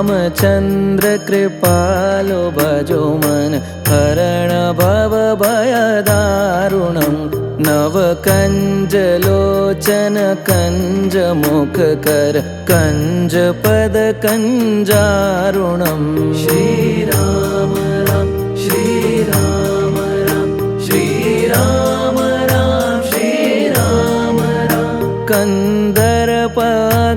रामचंद्र कृपालो भजो मन हरण भव भय दारुणं नव कंज लोचन कंज मुख कर कंज पद कंजारुणं श्री राम राम श्री राम राम श्री राम राम श्री राम राम कंदर्प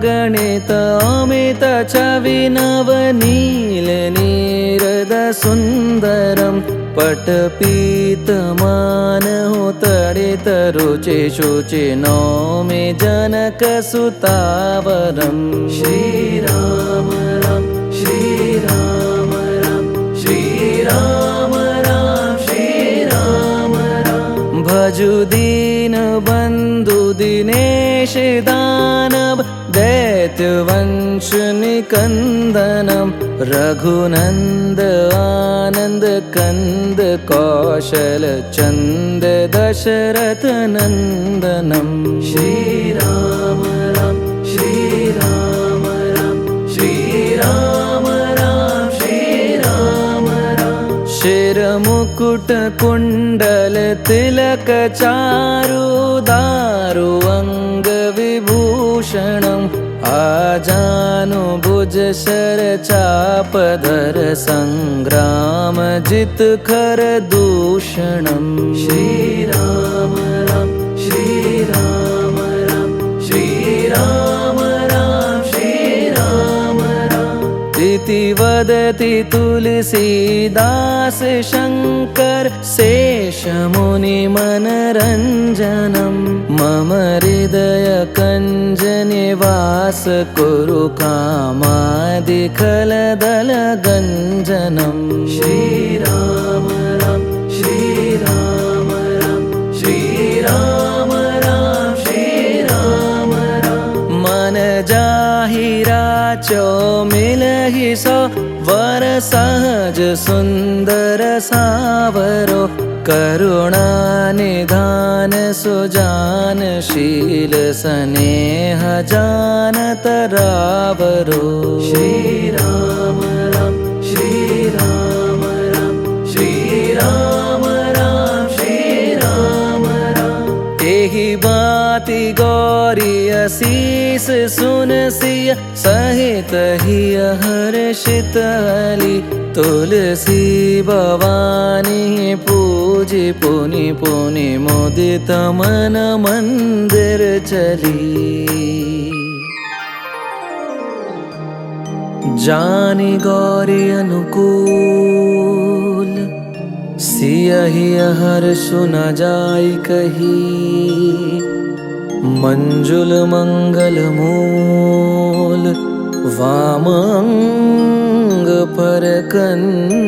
गणित अमित छवि नव नील नीरद सुंदरम पटपीतमान हो तडित रुचि शुचि नौमि जनक सुतावरम श्री राम राम श्री राम राम श्री राम राम श्री राम राम भजु दीन बंधु दिनेश दानव दैत्य वंश निकंदनम रघुनंद आनंद कंद कौशल चंद दशरथ नंदनम श्री राम राम श्री राम राम श्री राम राम श्री राम राम शिर मुकुट कुंडल तिलक चारु दारु अंग विभूषणं आजानु भुज शर चापधर संग्राम जित खर दूषणं श्री राम राम श्री राम राम श्री राम राम श्री राम राम इति वदति तुलसीदास शंकर शेष मुनि मनरंजनम मम हृदय कंज निवास कुरु कामादि खलदल गंजनम श्री राम राम श्री राम राम श्री राम राम श्री राम राम मन जाहिरा चो मिलहि सो वर सहज सुंदर सावरो करुणा निधान सुजान शील स्नेह जानत रावरो श्री राम राम श्री राम राम श्री राम राम श्री राम राम एहि बाति गौरी असीस सुन सिय सहित हिय हर्षित हली तुलसी भवानी पूजि पुनि पुनि मुदित मन मंदिर चली जानी गौरी अनुकूल सियहि हर्ष न जाय कही मंजुल मंगल मूल वामंग पर कंज